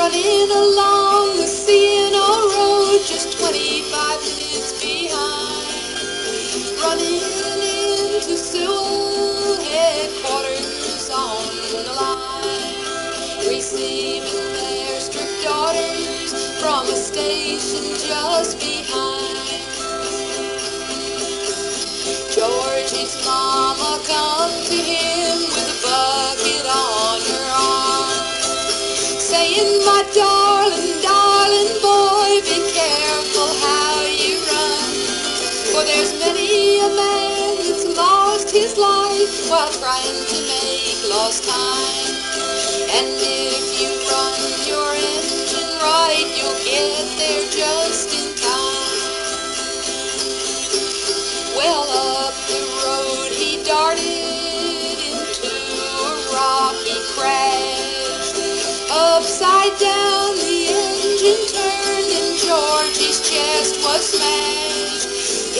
running along the CNO road, just 25 minutes behind. Running into Sewell headquarters on the line, receiving their strict orders from a station just behind. Georgie's mama come to him with a bucket on her arm, saying, "My darling, darling boy, be careful how you run, for there's many a man that's lost his life while trying to make lost time. And if you run your engine right, you'll get there just in time." Well, up the road he darted into a rocky crash. Upside down the engine turned and Georgie's chest was smashed.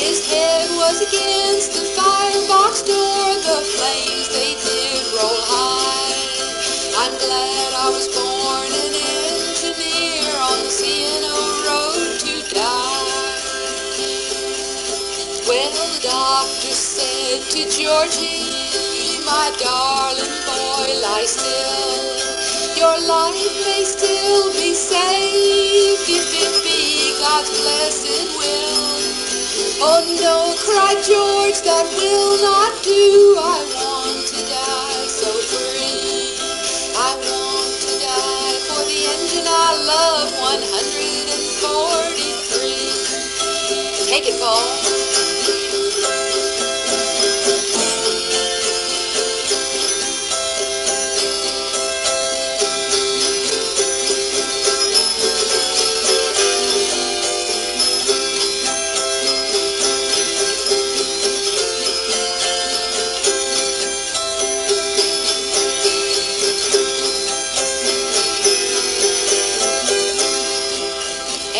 His head was against the firebox door, the flames they did roll high. I'm glad I was born an engineer on the CNO road to die. Well, the doctor said to Georgie, "My darling boy, lie still. Your life may still be saved if it be God's blessed will." "Oh no," cried George, "that will not do. I want to die so free. I want to die for the engine I love, 143. Take it, Paul.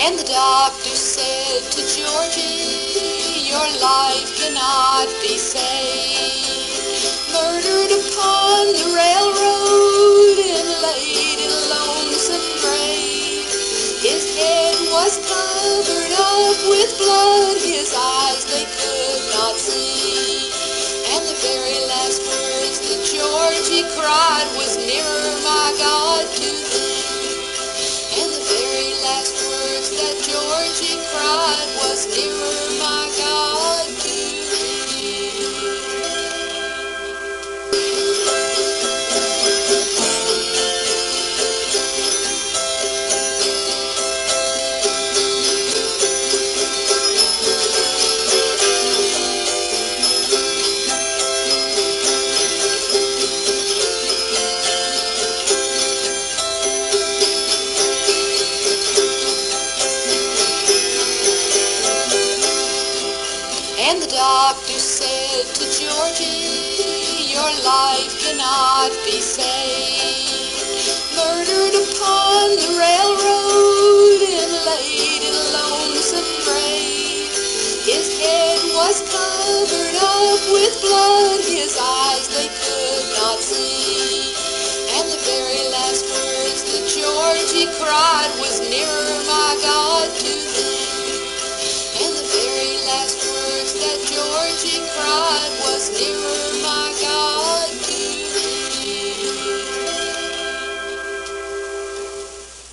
And the doctor said to Georgie, "Your life cannot be saved. Murdered upon the railroad and laid in a lonesome grave. His head was covered up with blood, his eyes they could not see. And the very last words that Georgie cried was, 'Nearer, my God, to thee.' And the very last words that Georgie cried was, 'Nearer, my God, to thee.'" And the doctor said to Georgie, "Your life cannot be saved. Murdered upon the railroad and laid in a lonesome grave. His head was covered up with blood, his eyes they could not see. And the very last words that Georgie cried was, 'Nearer, my God.'"